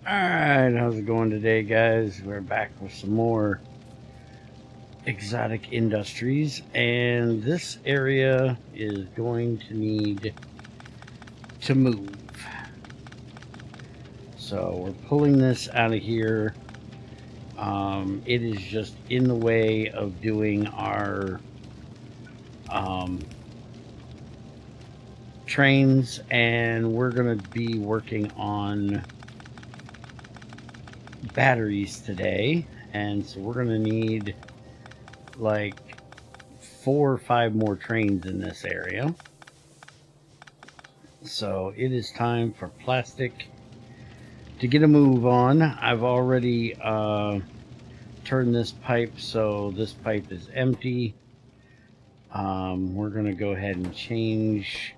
Alright, how's it going today, guys? We're back with some more exotic industries, and this area is going to need to move. So we're pulling this out of here. It is just in the way of doing our trains, and we're going to be working on batteries today, and so we're going to need like 4 or 5 more trains in this area. So it is time for plastic to get a move on. I've already turned this pipe, so this pipe is empty. We're going to go ahead and change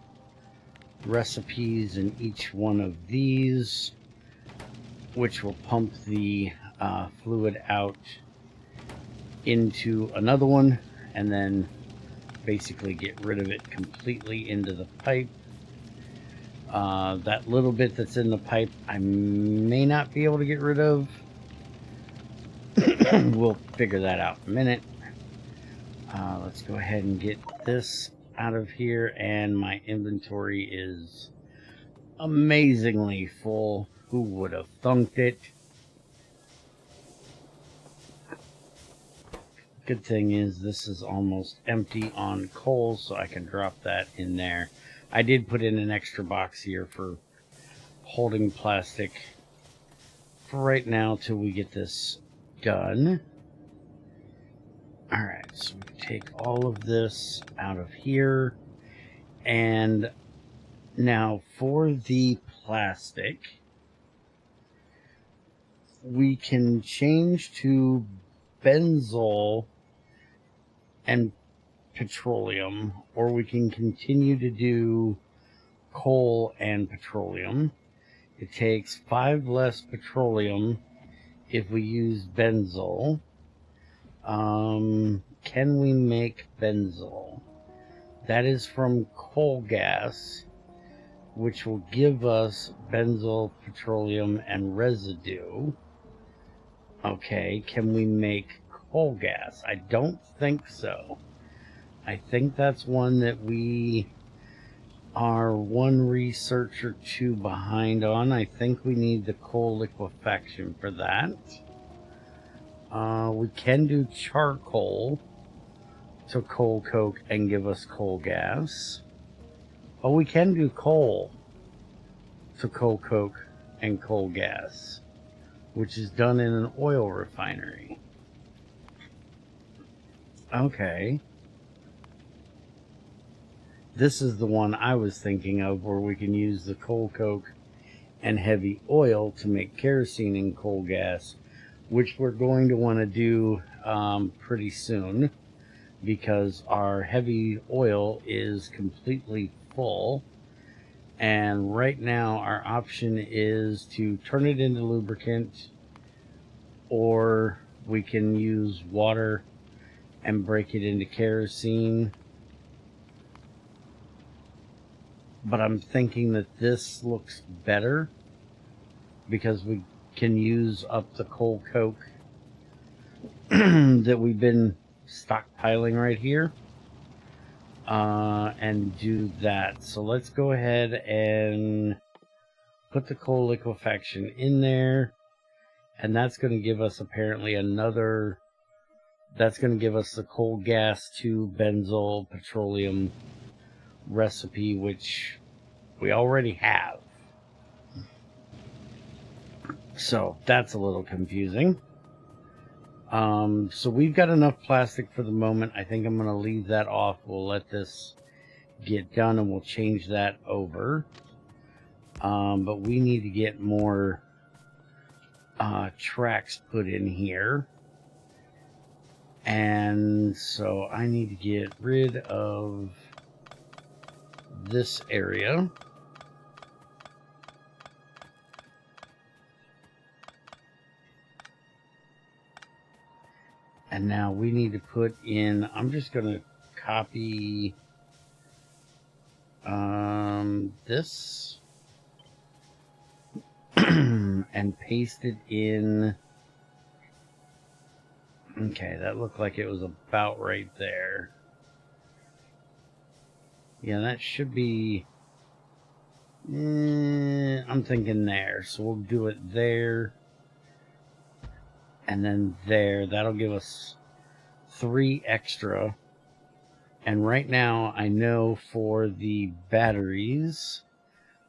recipes in each one of these, which will pump the fluid out into another one and then basically get rid of it completely into the pipe. That little bit that's in the pipe I may not be able to get rid of. We'll figure that out in a minute. Let's go ahead and get this out of here, and my inventory is amazingly full. Who would have thunked it? Good thing is this is almost empty on coal, so I can drop that in there. I did put in an extra box here for holding plastic for right now till we get this done. Alright, so we take all of this out of here. And now for the plastic, we can change to benzol and petroleum, or we can continue to do coal and petroleum. It takes 5 less petroleum if we use benzol. Can we make benzol? That is from coal gas, which will give us benzol, petroleum, and residue. Okay, can we make coal gas? I don't think so. I think that's one that we are 1 research or 2 behind on. I think we need the coal liquefaction for that. We can do charcoal to coal coke and give us coal gas. Oh, we can do coal to coal coke and coal gas, which is done in an oil refinery. Okay. This is the one I was thinking of, where we can use the coal coke and heavy oil to make kerosene and coal gas, which we're going to want to do pretty soon, because our heavy oil is completely full. And right now our option is to turn it into lubricant, or we can use water and break it into kerosene. But I'm thinking that this looks better because we can use up the coal coke that we've been stockpiling right here, and do that. So let's go ahead and put the coal liquefaction in there, and that's going to give us apparently another, that's going to give us the coal gas to benzol petroleum recipe, which we already have. So that's a little confusing. So we've got enough plastic for the moment. I think I'm going to leave that off. We'll let this get done and we'll change that over. But we need to get more tracks put in here. And so I need to get rid of this area. And now we need to put in, I'm just going to copy this. and paste it in. Okay, that looked like it was about right there. Yeah, that should be... I'm thinking there. So we'll do it there. And then there. That'll give us 3 extra. And right now, I know for the batteries,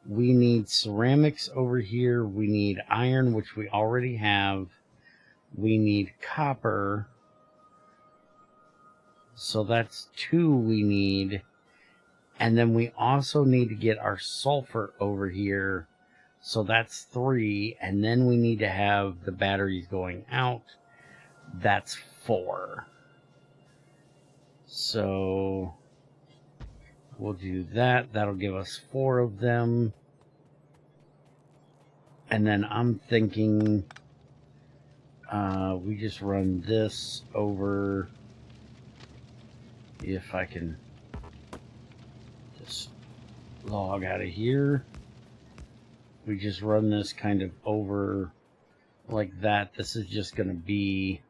we need ceramics over here. We need iron, which we already have. We need copper. So that's 2 we need. And then we also need to get our sulfur over here. So that's 3. And then we need to have the batteries going out. That's 4. So we'll do that. That'll give us 4 of them. And then I'm thinking we just run this over. If I can just log out of here. We just run this kind of over like that. This is just going to be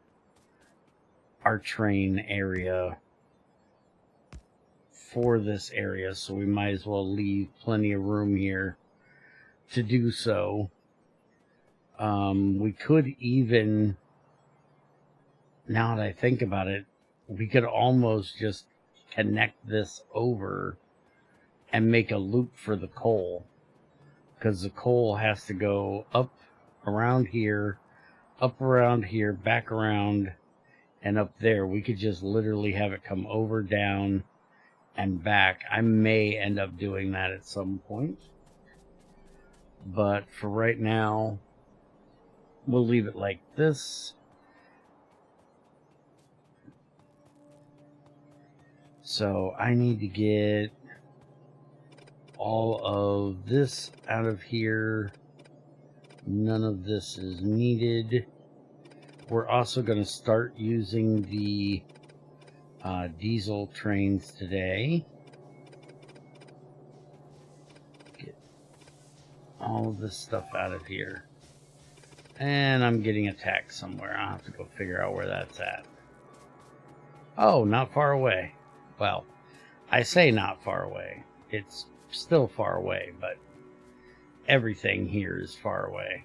our train area for this area, so we might as well leave plenty of room here to do so. We could even, now that I think about it, we could almost just connect this over and make a loop for the coal, because the coal has to go up around here, back around, and up there. We could just literally have it come over, down, and back. I may end up doing that at some point, but for right now, we'll leave it like this. So I need to get all of this out of here. None of this is needed. We're also going to start using the diesel trains today. Get all of this stuff out of here. And I'm getting attacked somewhere. I'll have to go figure out where that's at. Oh, not far away. Well, I say not far away. It's still far away, but everything here is far away.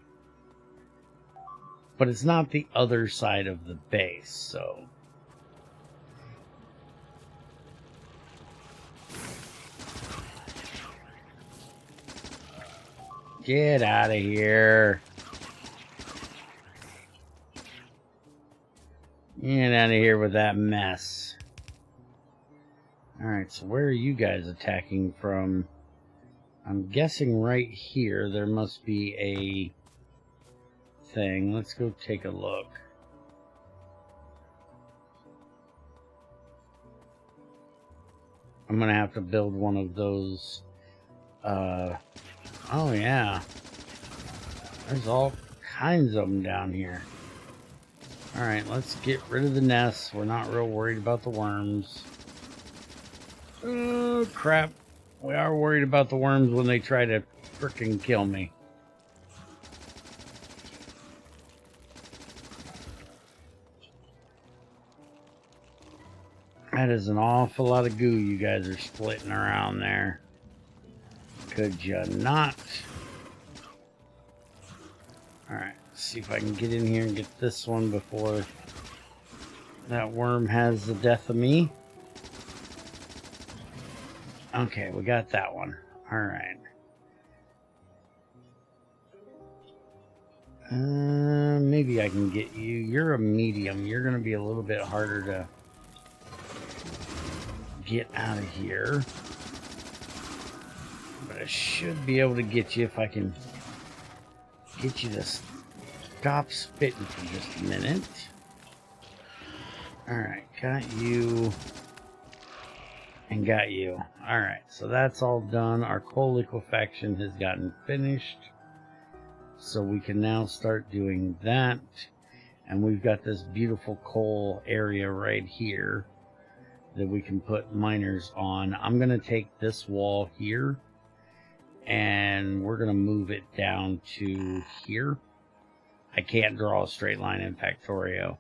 But it's not the other side of the base, so... Get out of here. Get out of here with that mess. Alright, so where are you guys attacking from? I'm guessing right here there must be a thing. Let's go take a look. I'm gonna have to build one of those. Oh yeah. There's all kinds of them down here. Alright, let's get rid of the nests. We're not real worried about the worms. Oh, crap. We are worried about the worms when they try to frickin' kill me. That is an awful lot of goo you guys are splitting around there. Could you not? Alright, see if I can get in here and get this one before that worm has the death of me. Okay, we got that one. Alright. Maybe I can get you. You're a medium. You're going to be a little bit harder to get out of here. But I should be able to get you if I can get you to stop spitting for just a minute. Alright, got you. And got you. Alright, so that's all done. Our coal liquefaction has gotten finished. So we can now start doing that. And we've got this beautiful coal area right here that we can put miners on. I'm going to take this wall here and we're going to move it down to here. I can't draw a straight line in Factorio,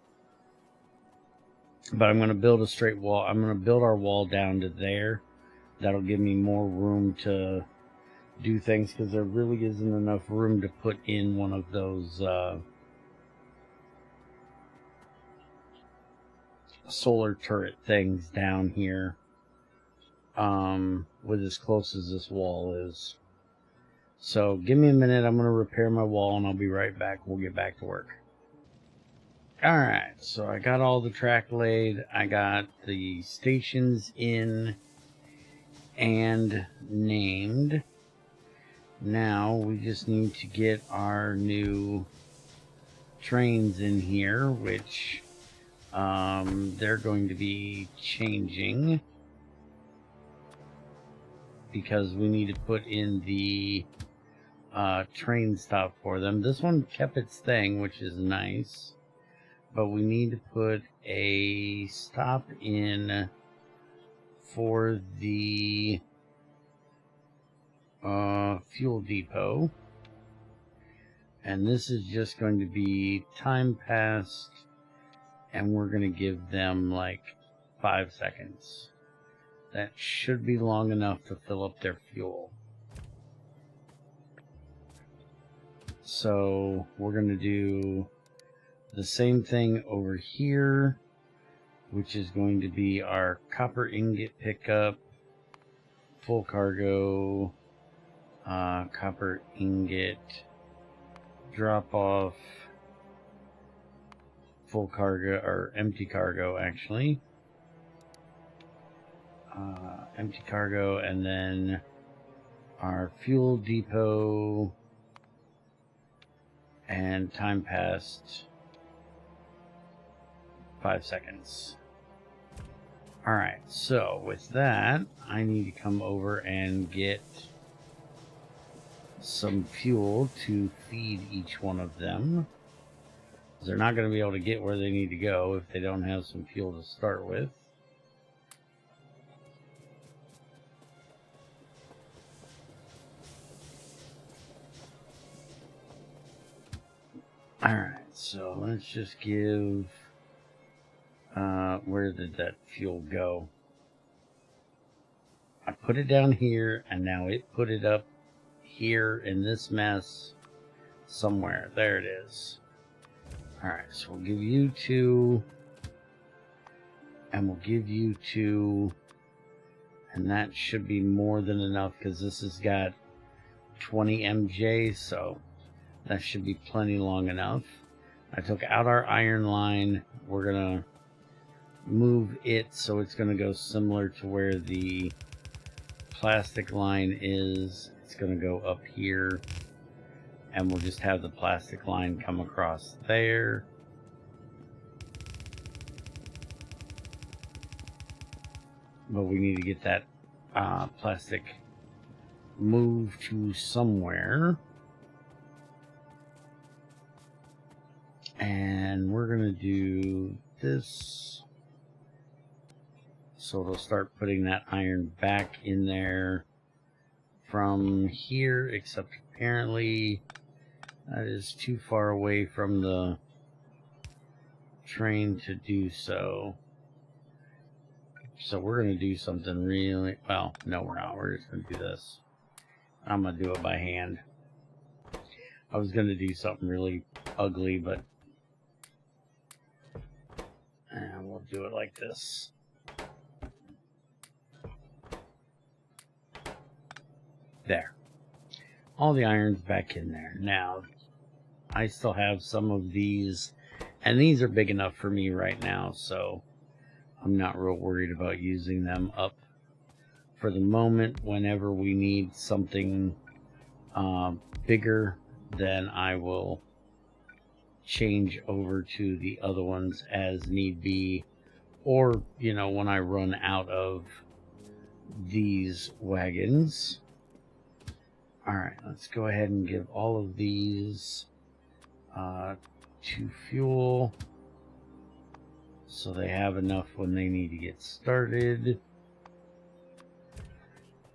but I'm going to build a straight wall. I'm going to build our wall down to there. That'll give me more room to do things, because there really isn't enough room to put in one of those solar turret things down here, with as close as this wall is. So give me a minute. I'm going to repair my wall and I'll be right back. We'll get back to work. Alright, so I got all the track laid. I got the stations in and named. Now we just need to get our new trains in here, which they're going to be changing, because we need to put in the train stop for them. This one kept its thing, which is nice, but we need to put a stop in for the fuel depot, and this is just going to be time passed, and we're going to give them like 5 seconds. That should be long enough to fill up their fuel. So we're going to do the same thing over here, which is going to be our copper ingot pickup, full cargo, copper ingot drop off, full cargo, or empty cargo actually, empty cargo, and then our fuel depot, and time passed 5 seconds. Alright, so with that, I need to come over and get some fuel to feed each one of them. They're not going to be able to get where they need to go if they don't have some fuel to start with. Alright, so let's just give... where did that fuel go? I put it down here, and now it put it up here in this mess somewhere. There it is. Alright, so we'll give you 2, and we'll give you 2, and that should be more than enough, because this has got 20 MJ, so that should be plenty long enough. I took out our iron line. We're going to move it so it's going to go similar to where the plastic line is. It's going to go up here, and we'll just have the plastic line come across there. But we need to get that plastic moved to somewhere. And we're going to do this. So it'll start putting that iron back in there from here, except apparently that is too far away from the train to do so. So we're going to do something really... Well, no, we're not. We're just going to do this. I'm going to do it by hand. I was going to do something really ugly, but... And we'll do it like this. There. All the iron's back in there. Now, I still have some of these, and these are big enough for me right now, so I'm not real worried about using them up for the moment. Whenever we need something bigger, then I will change over to the other ones as need be, or, you know, when I run out of these wagons. Alright, let's go ahead and give all of these to fuel, so they have enough when they need to get started.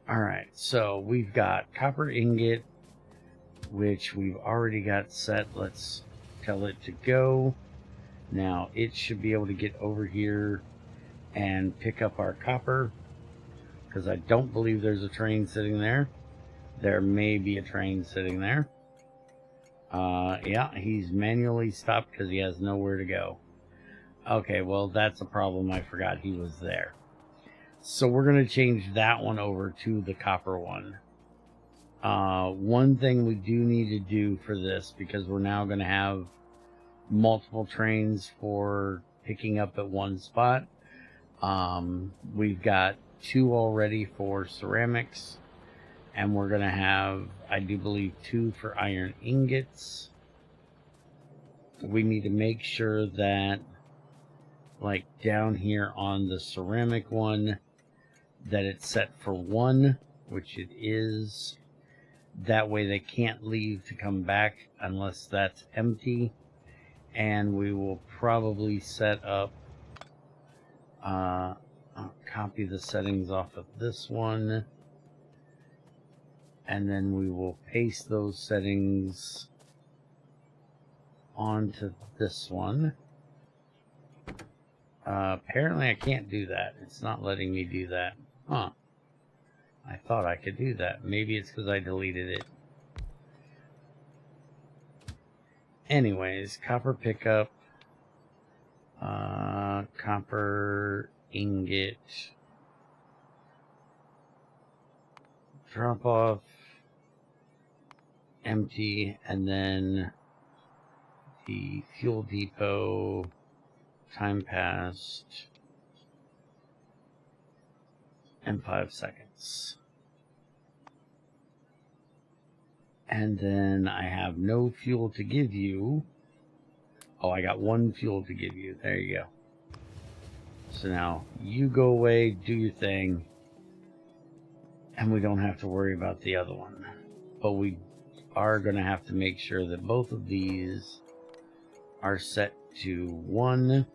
Alright, so we've got copper ingot, which we've already got set. Let's tell it to go. Now it should be able to get over here and pick up our copper, because I don't believe there's a train sitting there. There may be a train sitting there. Yeah, he's manually stopped because he has nowhere to go. Okay, well, that's a problem. I forgot he was there. So we're going to change that one over to the copper one. One thing we do need to do for this, because we're now going to have multiple trains for picking up at one spot. We've got 2 already for ceramics, and we're going to have, I do believe, 2 for iron ingots. We need to make sure that, like down here on the ceramic one, that it's set for 1, which it is. That way they can't leave to come back unless that's empty. And we will probably set up, I'll copy the settings off of this one, and then we will paste those settings onto this one. Apparently I can't do that. It's not letting me do that. Huh. I thought I could do that. Maybe it's because I deleted it. Anyways, copper pickup. Copper ingot. Drop off. Empty. And then the fuel depot. Time passed. And 5 seconds. And then I have no fuel to give you. Oh, I got 1 fuel to give you. There you go. So now you go away, do your thing, and we don't have to worry about the other one. But we are going to have to make sure that both of these are set to 1.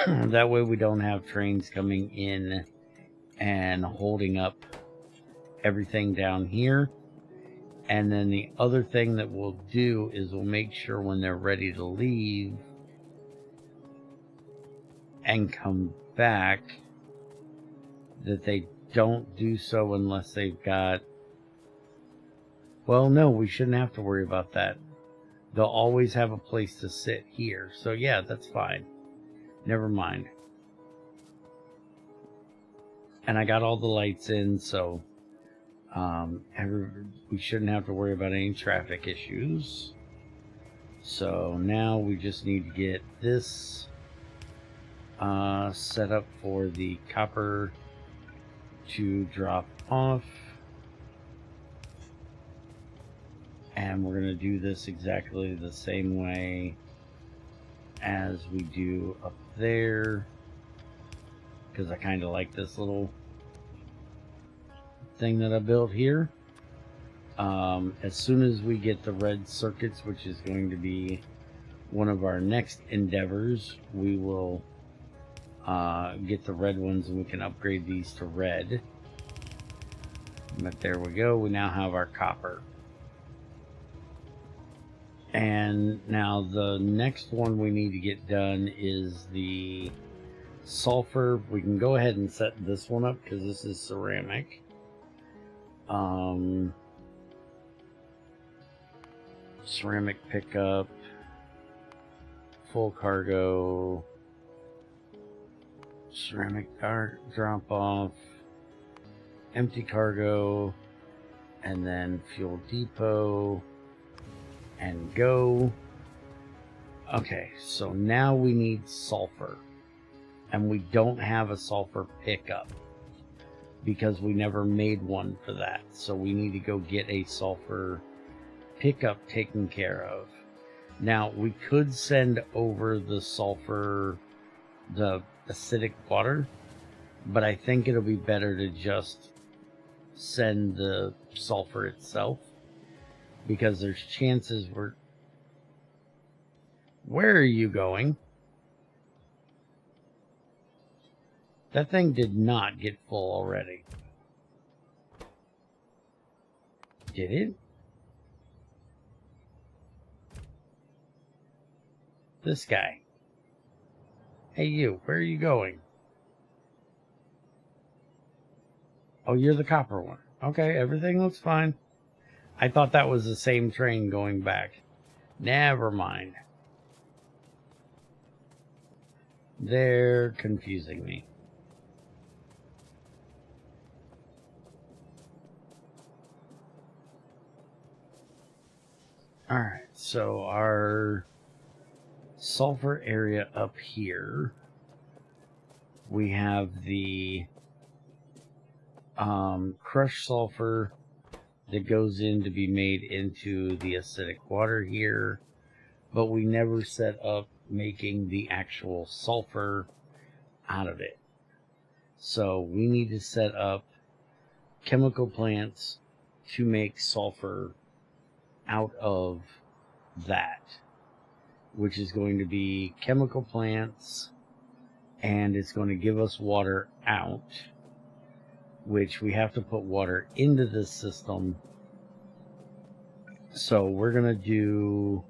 That way we don't have trains coming in and holding up everything down here. And then the other thing that we'll do is we'll make sure when they're ready to leave and come back that they don't do so unless they've got... Well, no, we shouldn't have to worry about that. They'll always have a place to sit here. So yeah, that's fine. Never mind. And I got all the lights in, so we shouldn't have to worry about any traffic issues. So now we just need to get this set up for the copper to drop off. And we're going to do this exactly the same way as we do up there, because I kind of like this little thing that I built here. As soon as we get the red circuits, which is going to be one of our next endeavors, we will get the red ones and we can upgrade these to red. But there we go, we now have our copper. And now the next one we need to get done is the sulfur. We can go ahead and set this one up because this is ceramic. Ceramic pickup, full cargo, ceramic drop off, empty cargo, and then fuel depot. And go. Okay, so now we need sulfur. And we don't have a sulfur pickup because we never made one for that. So we need to go get a sulfur pickup taken care of. Now, we could send over the sulfur, the acidic water, but I think it'll be better to just send the sulfur itself. Because there's chances we're... Where are you going? That thing did not get full already. Did it? This guy. Hey you, where are you going? Oh, you're the copper one. Okay, everything looks fine. I thought that was the same train going back. Never mind. They're confusing me. Alright, so our sulfur area up here, we have the crushed sulfur that goes in to be made into the acidic water here, but we never set up making the actual sulfur out of it. So we need to set up chemical plants to make sulfur out of that, which is going to be chemical plants, and it's going to give us water out, which we have to put water into this system. So we're going to do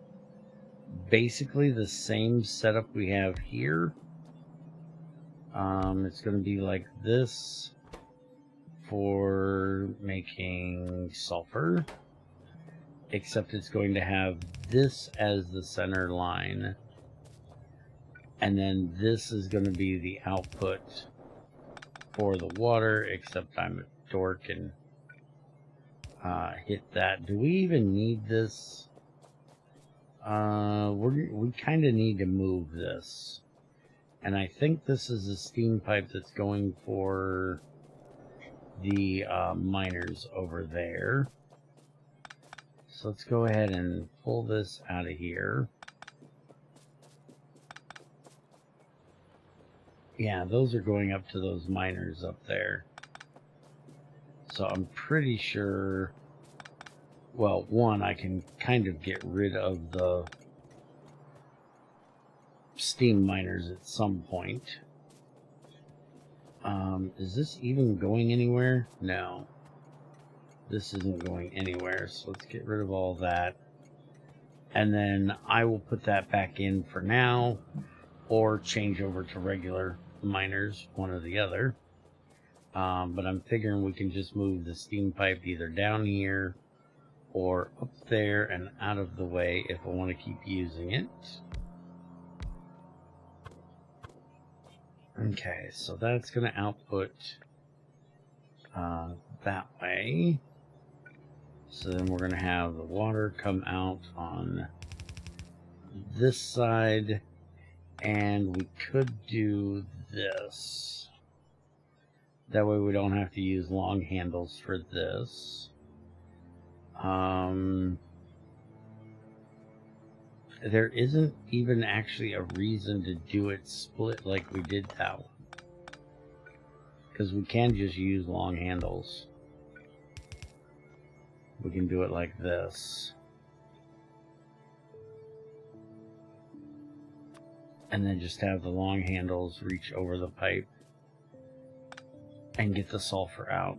basically the same setup we have here. It's going to be like this for making sulfur, except it's going to have this as the center line, and then this is going to be the output for the water, except I'm a dork and hit that. Do we even need this? We kind of need to move this, and I think this is a steam pipe that's going for the miners over there. So let's go ahead and pull this out of here. Yeah, those are going up to those miners up there. So I'm pretty sure, well, one, I can kind of get rid of the steam miners at some point. Is this even going anywhere? No. This isn't going anywhere, so let's get rid of all that. And then I will put that back in for now, or change over to regular miners, one or the other. But I'm figuring we can just move the steam pipe either down here or up there and out of the way if I want to keep using it. Okay, so that's going to output that way. So then we're going to have the water come out on this side, and we could do this. That way we don't have to use long handles for this. There isn't even actually a reason to do it split like we did that one, because we can just use long handles. We can do it like this, and then just have the long handles reach over the pipe and get the sulfur out.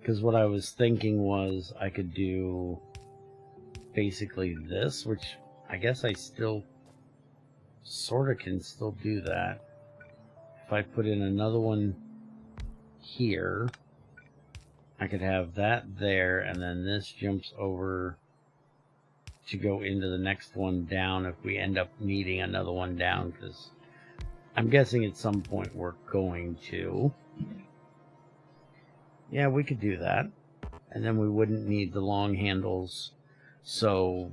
Because what I was thinking was I could do basically this, which I guess I still sort of can still do that. If I put in another one here, I could have that there, and then this jumps over to go into the next one down if we end up needing another one down, because I'm guessing at some point we're going to. Yeah, we could do that, and then we wouldn't need the long handles. So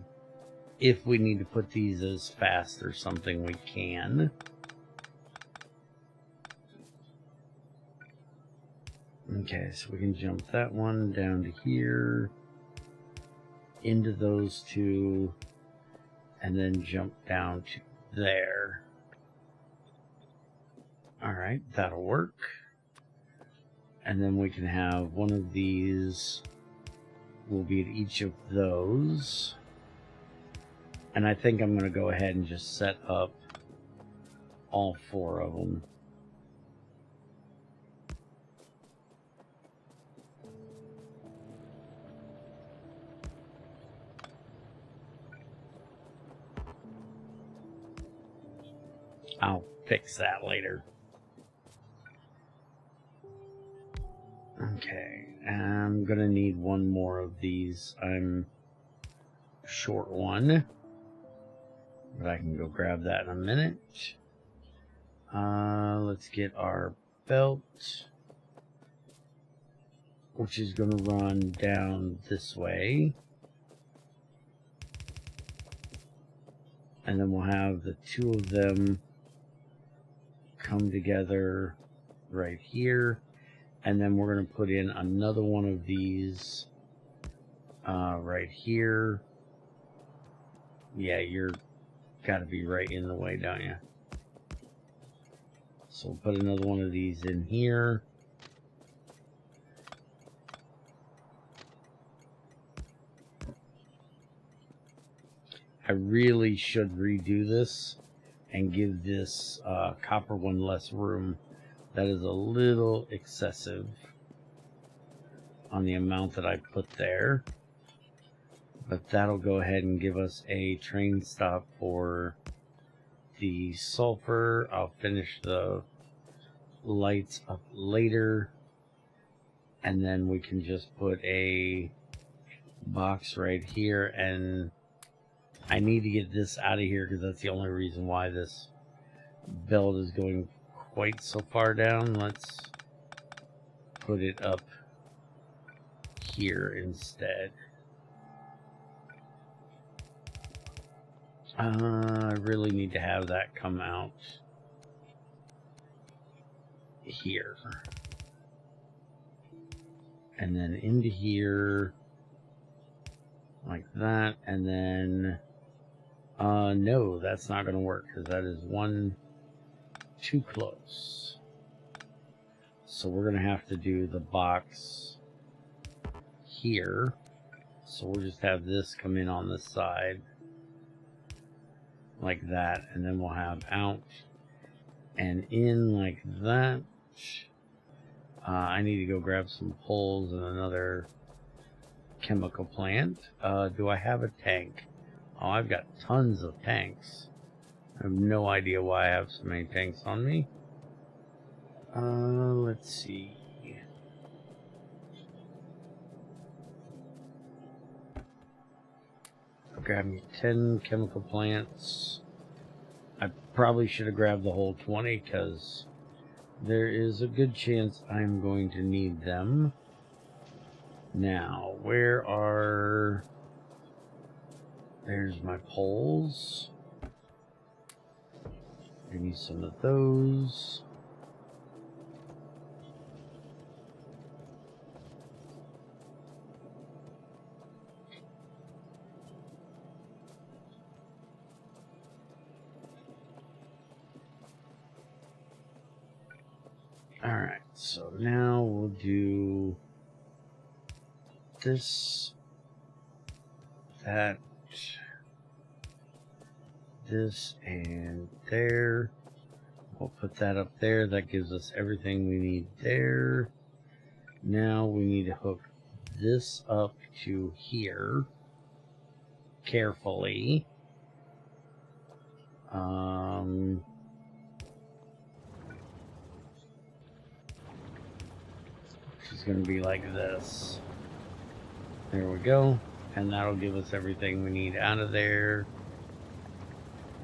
if we need to put these as fast or something, we can. Okay, so we can jump that one down to here, into those two, and then jump down to there. Alright, that'll work. And then we can have one of these will be at each of those. And I think I'm going to go ahead and just set up all four of them. I'll fix that later. Okay, I'm gonna need one more of these. I'm short one, but I can go grab that in a minute. Let's get our belt, which is gonna run down this way. And then we'll have the two of them come together right here. And then we're going to put in another one of these right here. Yeah, you're got to be right in the way, don't you? So we'll put another one of these in here. I really should redo this and give this copper one less room. That is a little excessive on the amount that I put there. But that'll go ahead and give us a train stop for the sulfur. I'll finish the lights up later. And then we can just put a box right here. And I need to get this out of here because that's the only reason why this belt is going quite so far down. Let's put it up here instead. I really need to have that come out here. And then into here like that. And then no, that's not going to work because that is one too close. So we're going to have to do the box here. So we'll just have this come in on the side like that, and then we'll have out and in like that. I need to go grab some poles and another chemical plant. Do I have a tank? Oh, I've got tons of tanks. I have no idea why I have so many tanks on me. Let's see. I'll grab me 10 chemical plants. I probably should have grabbed the whole 20 because there is a good chance I'm going to need them. Now, where are... There's my poles. I need some of those. Alright, so now we'll do this, that, this, and there. We'll put that up there. That gives us everything we need there. Now we need to hook this up to here carefully. It's going to be like this. There we go. And that'll give us everything we need out of there.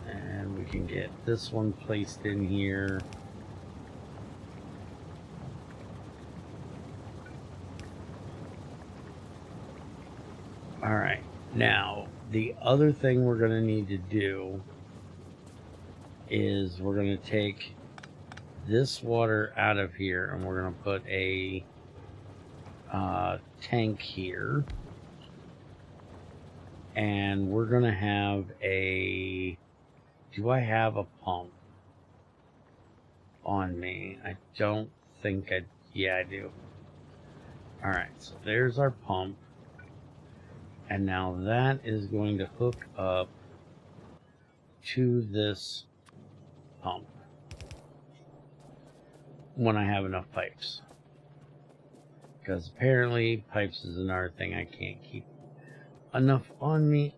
And we can get this one placed in here. Alright, now the other thing we're going to need to do is we're going to take this water out of here and we're going to put a tank here. And we're going to have a... Do I have a pump on me? I don't think I... Yeah, I do. Alright, so there's our pump. And now that is going to hook up to this pump when I have enough pipes. Because apparently pipes is another thing I can't keep enough on me.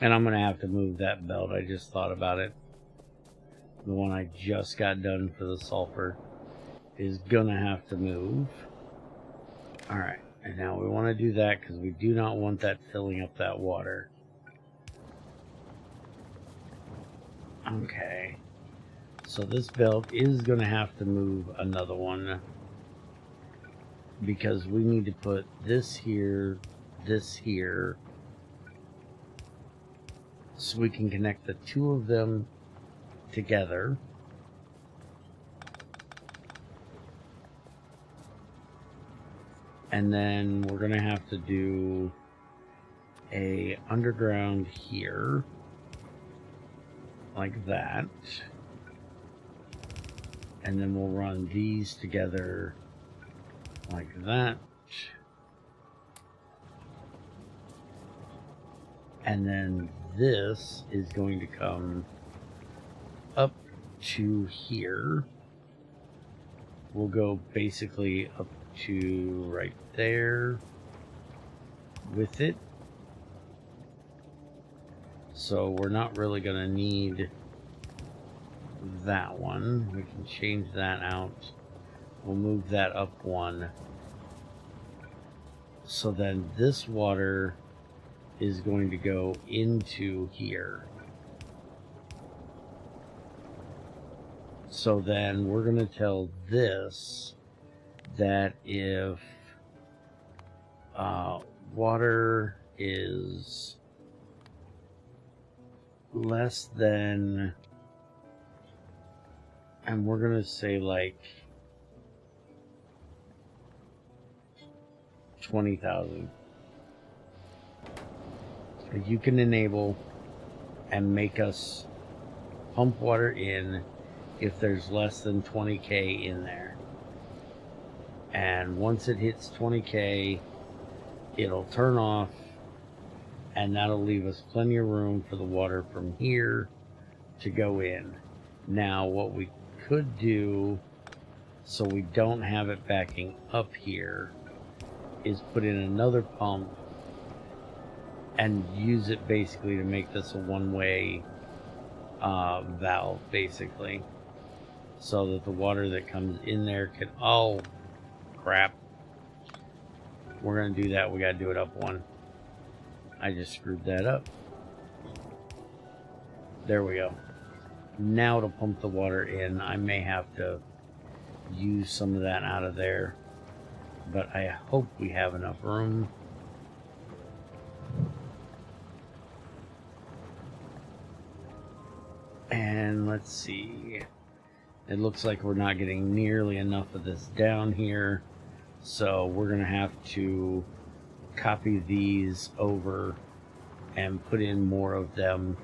And I'm going to have to move that belt. I just thought about it. The one I just got done for the sulfur is going to have to move. Alright, and now we want to do that because we do not want that filling up that water. Okay. So this belt is going to have to move another one. Because we need to put this here, so we can connect the two of them together. And then we're going to have to do a underground here, like that. And then we'll run these together like that. And then this is going to come up to here. We'll go basically up to right there with it. So we're not really going to need that one. We can change that out. We'll move that up one. So then this water is going to go into here. So then we're going to tell this that if water is less than, and we're going to say like 20,000. You can enable and make us pump water in if there's less than 20k in there. And once it hits 20k, it'll turn off, and that'll leave us plenty of room for the water from here to go in. Now, what we could do, so we don't have it backing up here, is put in another pump and use it basically to make this a one-way valve, basically, so that the water that comes in there can, oh crap, we're gonna do that. We gotta do it up one. I just screwed that up. There we go. Now to pump the water in, I may have to use some of that out of there, but I hope we have enough room. And let's see, it looks like we're not getting nearly enough of this down here, so we're gonna have to copy these over and put in more of them.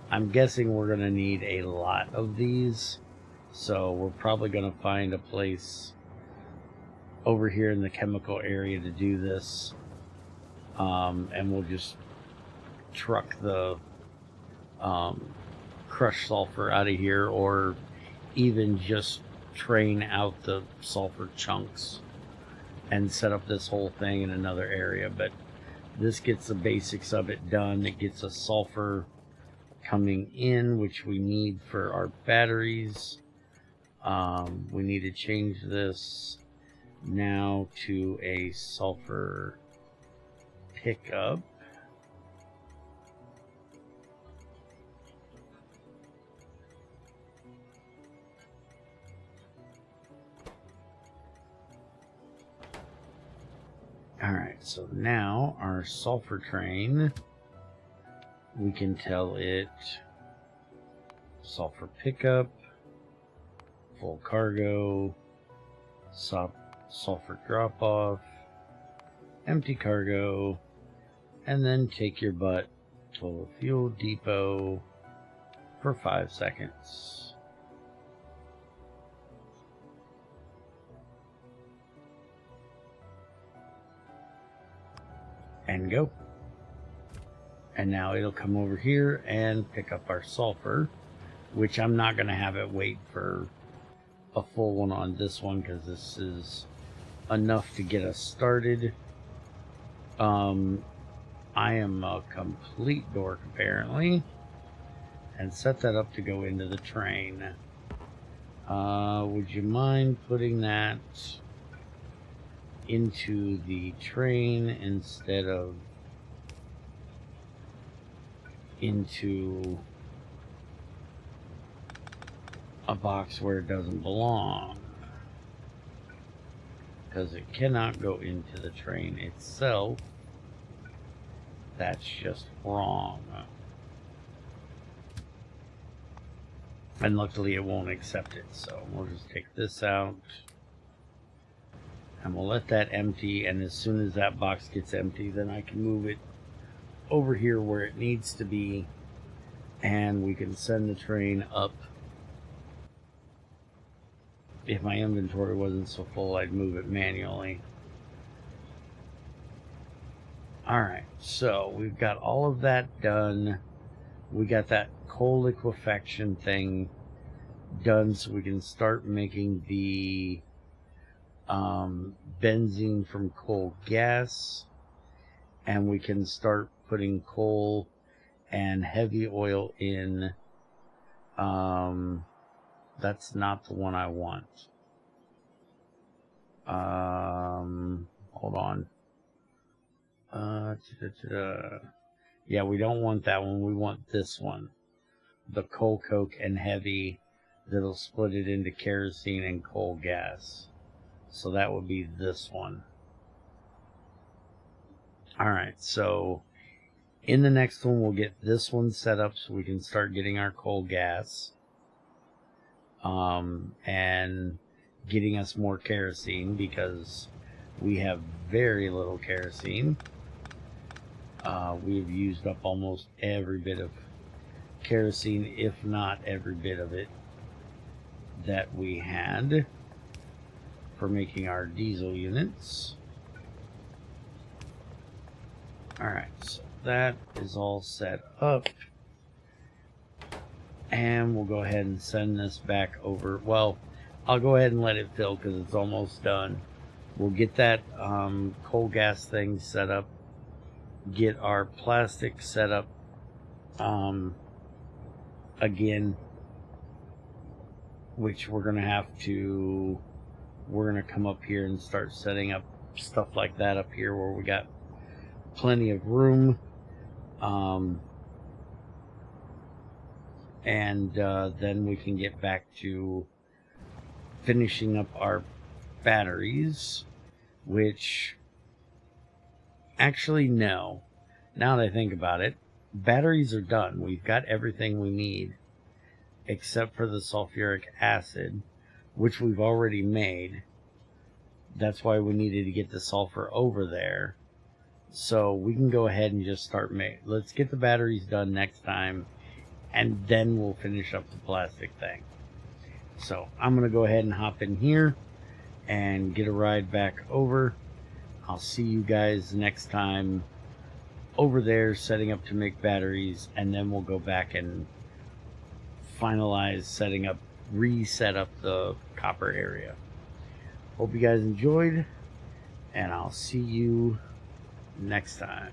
I'm guessing we're gonna need a lot of these, so we're probably gonna find a place over here in the chemical area to do this, and we'll just truck the crushed sulfur out of here, or even just train out the sulfur chunks and set up this whole thing in another area. But this gets the basics of it done. It gets a sulfur coming in, which we need for our batteries. We need to change this now to a sulfur pickup. Alright, so now our sulfur train, we can tell it sulfur pickup, full cargo, sulfur drop off, empty cargo, and then take your butt to a fuel depot for 5 seconds. And go. And now it'll come over here and pick up our sulfur, which I'm not going to have it wait for a full one on this one, because this is enough to get us started. I am a complete dork, apparently. And set that up to go into the train. Would you mind putting that into the train instead of into a box where it doesn't belong? Because it cannot go into the train itself. That's just wrong. And luckily it won't accept it, so we'll just take this out. And we'll let that empty, and as soon as that box gets empty, then I can move it over here where it needs to be, and we can send the train up. If my inventory wasn't so full, I'd move it manually. Alright, so we've got all of that done. We got that coal liquefaction thing done, so we can start making the benzene from coal gas, and we can start putting coal and heavy oil in. That's not the one I want. Hold on. Yeah, we don't want that one. We want this one. The coal coke and heavy that'll split it into kerosene and coal gas. So that would be this one. Alright, so in the next one we'll get this one set up so we can start getting our coal gas. And getting us more kerosene because we have very little kerosene. We've used up almost every bit of kerosene, if not every bit of it that we had for making our diesel units. Alright, so that is all set up. And we'll go ahead and send this back over. Well, I'll go ahead and let it fill because it's almost done. We'll get that coal gas thing set up. Get our plastic set up again, which we're going to have to, we're going to come up here and start setting up stuff like that up here where we got plenty of room. And then we can get back to finishing up our batteries, which actually no, now that I think about it, batteries are done. We've got everything we need except for the sulfuric acid, which we've already made. That's why we needed to get the sulfur over there. So we can go ahead and just start let's get the batteries done next time, and then we'll finish up the plastic thing. So I'm going to go ahead and hop in here and get a ride back over. I'll see you guys next time over there setting up to make batteries, and then we'll go back and finalize setting up, reset up the copper area. Hope you guys enjoyed, and I'll see you next time.